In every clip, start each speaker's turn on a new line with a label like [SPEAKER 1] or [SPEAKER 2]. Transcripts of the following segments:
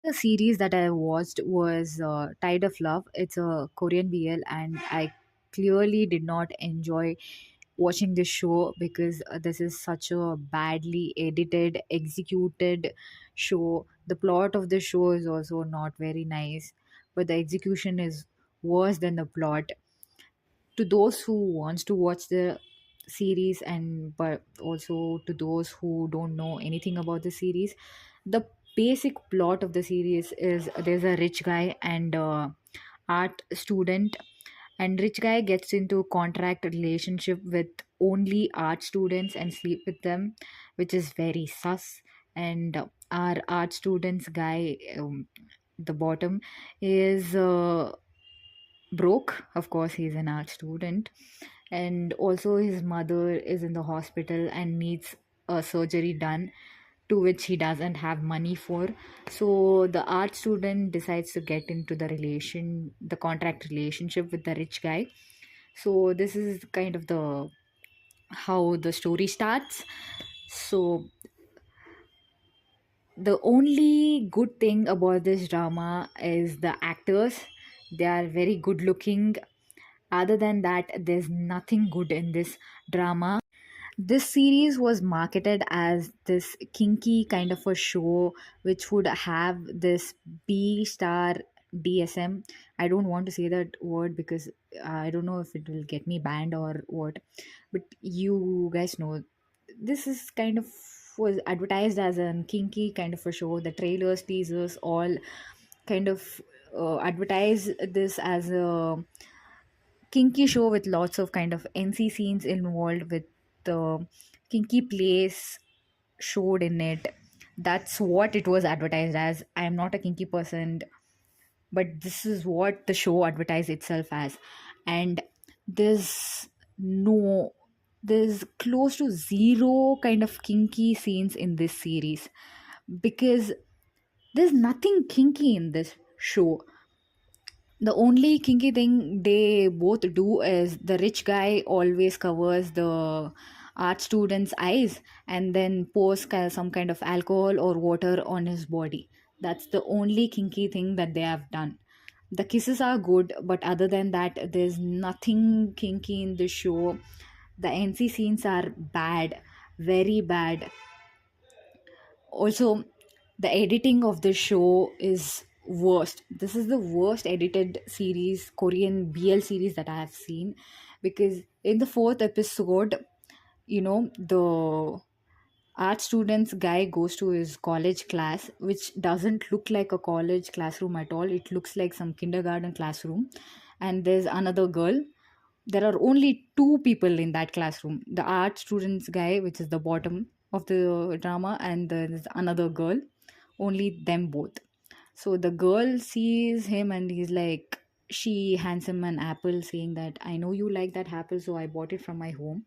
[SPEAKER 1] The series that I watched was Tide of Love. It's a Korean BL, and I clearly did not enjoy watching this show because this is such a badly edited, executed show. The plot of the show is also not very nice, but the execution is worse than the plot. To those who wants to watch the series, and but also to those who don't know anything about the series, the basic plot of the series is there's a rich guy and art student, and rich guy gets into contract relationship with only art students and sleep with them, which is very sus. And our art students guy, the bottom, is broke. Of course, he's an art student, and also his mother is in the hospital and needs a surgery done, to which he doesn't have money for. So the art student decides to get into the contract relationship with the rich guy. So this is kind of the how the story starts. So the only good thing about this drama is the actors. They are very good looking. Other than that, there's nothing good in this drama. This series was marketed as this kinky kind of a show which would have this B star DSM. I don't want to say that word because I don't know if it will get me banned or what. But you guys know this is kind of was advertised as a kinky kind of a show. The trailers, teasers, all kind of advertise this as a kinky show with lots of kind of NC scenes involved, with the kinky place showed in it. That's what it was advertised as. I am not a kinky person, but this is what the show advertised itself as. And there's no there's close to zero kind of kinky scenes in this series, because there's nothing kinky in this show. The only kinky thing they both do is the rich guy always covers the art student's eyes and then pours some kind of alcohol or water on his body. That's the only kinky thing that they have done. The kisses are good, but other than that, there's nothing kinky in the show. The NC scenes are bad, very bad. Also, the editing of the show is worst. This is the worst edited series, Korean BL series that I have seen, because in the fourth episode, the art students guy goes to his college class, which doesn't look like a college classroom at all. It looks like some kindergarten classroom. And there's another girl. There are only two people in that classroom: the art students guy, which is the bottom of the drama, and there's another girl. Only them both. So the girl sees him and he's like, she hands him an apple saying that, I know you like that apple, so I bought it from my home.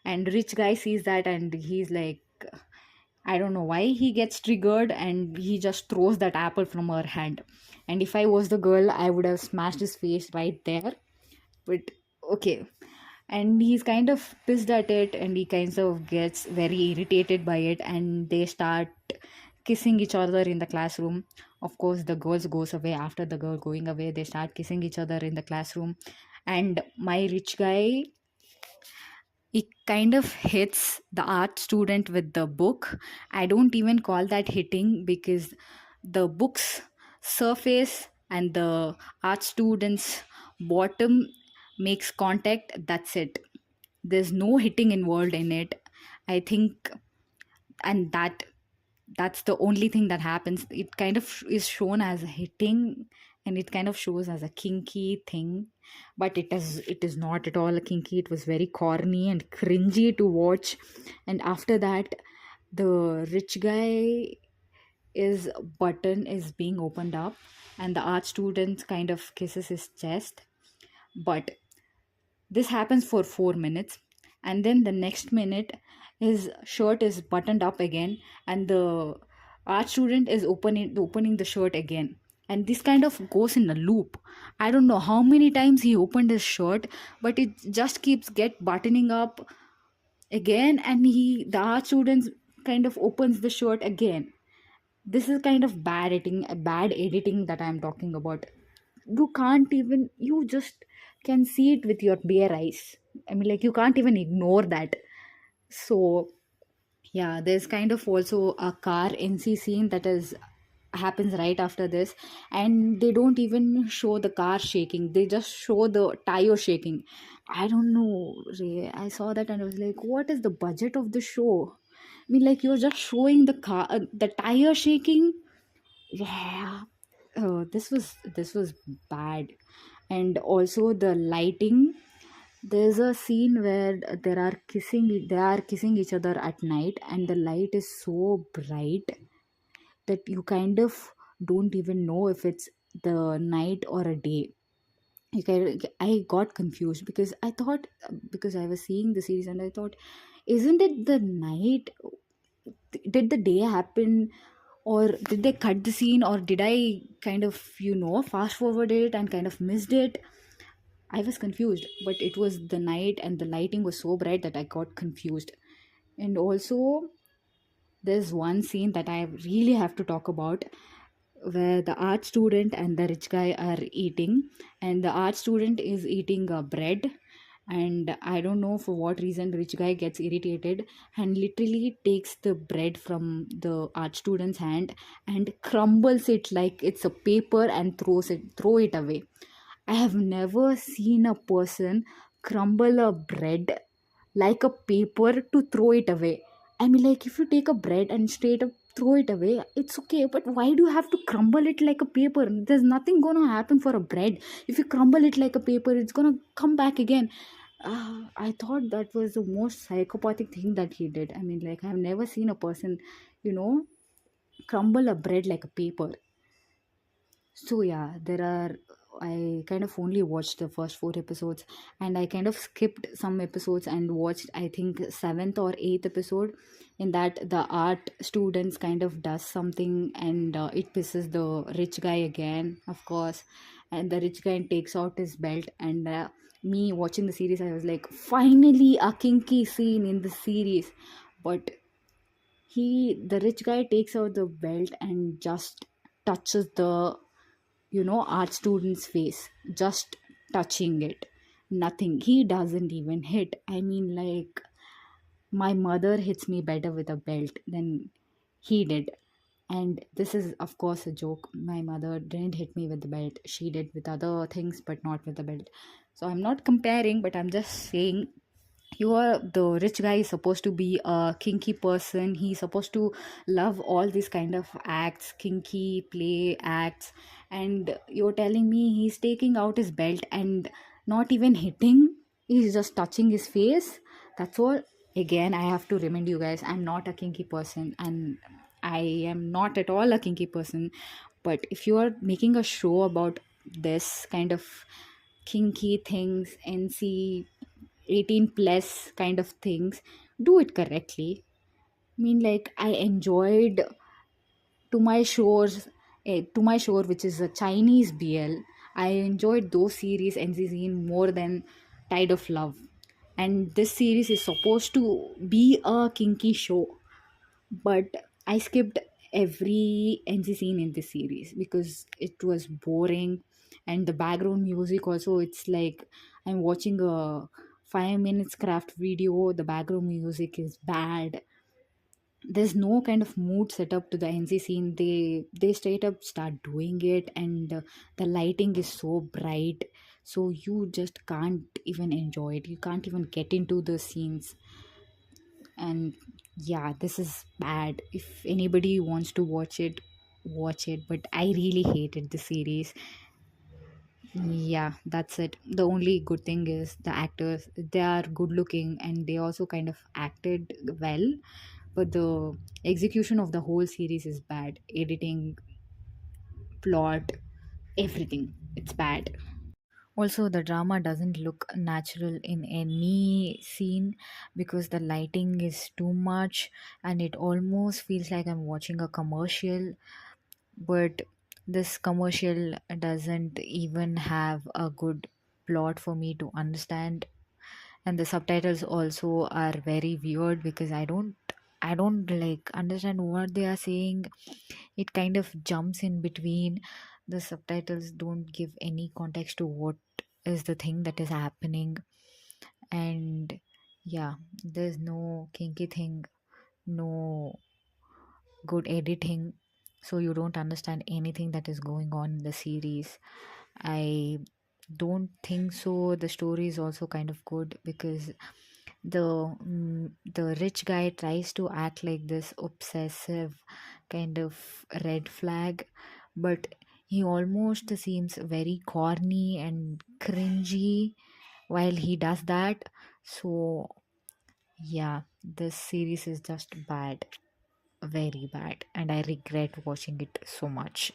[SPEAKER 1] And rich guy sees that and he's like, I don't know why he gets triggered, and he just throws that apple from her hand. And if I was the girl, I would have smashed his face right there. But okay. And he's kind of pissed at it, and he kind of gets very irritated by it, and they start kissing each other in the classroom. Of course, the girls goes away. After the girl going away, they start kissing each other in the classroom. And my rich guy, he kind of hits the art student with the book. I don't even call that hitting, because the book's surface and the art student's bottom makes contact. That's it. There's no hitting involved in it, I think. And that's the only thing that happens. It kind of is shown as hitting, and it kind of shows as a kinky thing, but it is not at all a kinky. It was very corny and cringy to watch. And after that, the rich guy is button is being opened up, and the art student kind of kisses his chest. But this happens for 4 minutes, and then the next minute his shirt is buttoned up again, and the art student is opening the shirt again. And this kind of goes in a loop. I don't know how many times he opened his shirt, but it just keeps get buttoning up again, and the art student kind of opens the shirt again. This is kind of bad editing that I'm talking about. You can't even, you just can see it with your bare eyes. I mean, like, you can't even ignore that. So yeah, there's kind of also a car NC scene that is happens right after this, and they don't even show the car shaking, they just show the tire shaking. I don't know, Ray, I saw that and I was like, what is the budget of the show? I mean, like, you're just showing the car, the tire shaking. Yeah. Oh, this was bad. And also the lighting, there's a scene where they are kissing each other at night, and the light is so bright that you kind of don't even know if it's the night or a day. I got confused because I thought, because I was seeing the series and I thought, isn't it the night? Did the day happen, or did they cut the scene, or did I kind of, fast forward it and kind of missed it? I was confused, but it was the night and the lighting was so bright that I got confused. And also, there's one scene that I really have to talk about, where the art student and the rich guy are eating, and the art student is eating bread. And I don't know for what reason the rich guy gets irritated and literally takes the bread from the art student's hand and crumbles it like it's a paper and throw it away. I have never seen a person crumble a bread like a paper to throw it away. I mean, like, if you take a bread and straight up throw it away, it's okay. But why do you have to crumble it like a paper? There's nothing gonna happen for a bread. If you crumble it like a paper, it's gonna come back again. I thought that was the most psychopathic thing that he did. I mean, like, I've never seen a person, you know, crumble a bread like a paper. So yeah, there are. I kind of only watched the first four episodes, and I kind of skipped some episodes and watched, I think, seventh or eighth episode. In that, the art students kind of does something, and it pisses the rich guy again, of course. And the rich guy takes out his belt, and me watching the series, I was like, finally a kinky scene in the series. But the rich guy takes out the belt and just touches the art student's face, just touching it, nothing, he doesn't even hit. I mean, like, my mother hits me better with a belt than he did. And this is of course a joke, my mother didn't hit me with the belt, she did with other things but not with the belt. So I'm not comparing, but I'm just saying, you are the rich guy is supposed to be a kinky person, he's supposed to love all these kind of acts, kinky play acts, and you're telling me he's taking out his belt and not even hitting, he's just touching his face. That's all. Again, I have to remind you guys, I'm not a kinky person, and I am not at all a kinky person. But if you are making a show about this kind of kinky things, NC 18 plus kind of things, do it correctly. I mean, like, I enjoyed to my shores to my shore, which is a Chinese BL. I enjoyed those series NCC more than Tide of Love. And this series is supposed to be a kinky show, but I skipped every NC scene in this series because it was boring. And the background music also, it's like I'm watching a 5 minutes craft video, the background music is bad, there's no kind of mood set up to the NC scene. They straight up start doing it, and the lighting is so bright, so you just can't even enjoy it, you can't even get into the scenes. And yeah, this is bad. If anybody wants to watch it, watch it, but I really hated the series. Yeah, that's it. The only good thing is the actors, they are good looking and they also kind of acted well, but the execution of the whole series is bad. Editing, plot, everything, it's bad. Also, the drama doesn't look natural in any scene because the lighting is too much and it almost feels like I'm watching a commercial. But this commercial doesn't even have a good plot for me to understand. And the subtitles also are very weird because I don't I don't like understand what they are saying. It kind of jumps in between. The subtitles don't give any context to what is the thing that is happening. And yeah, there's no kinky thing, no good editing, so you don't understand anything that is going on in the series. I don't think so. The story is also kind of good because the rich guy tries to act like this obsessive kind of red flag, but he almost seems very corny and cringy while he does that. So yeah, this series is just bad, very bad, and I regret watching it so much.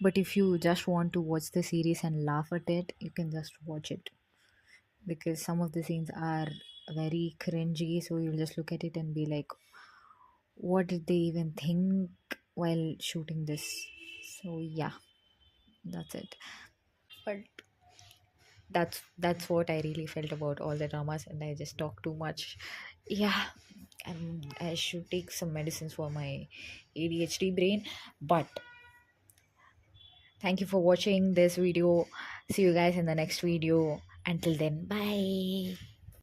[SPEAKER 1] But if you just want to watch the series and laugh at it, you can just watch it, because some of the scenes are very cringy, so you'll just look at it and be like, what did they even think while shooting this? So yeah, that's it. But that's what I really felt about all the dramas, and I just talk too much. Yeah, I should take some medicines for my ADHD brain. But thank you for watching this video. See you guys in the next video. Until then, bye.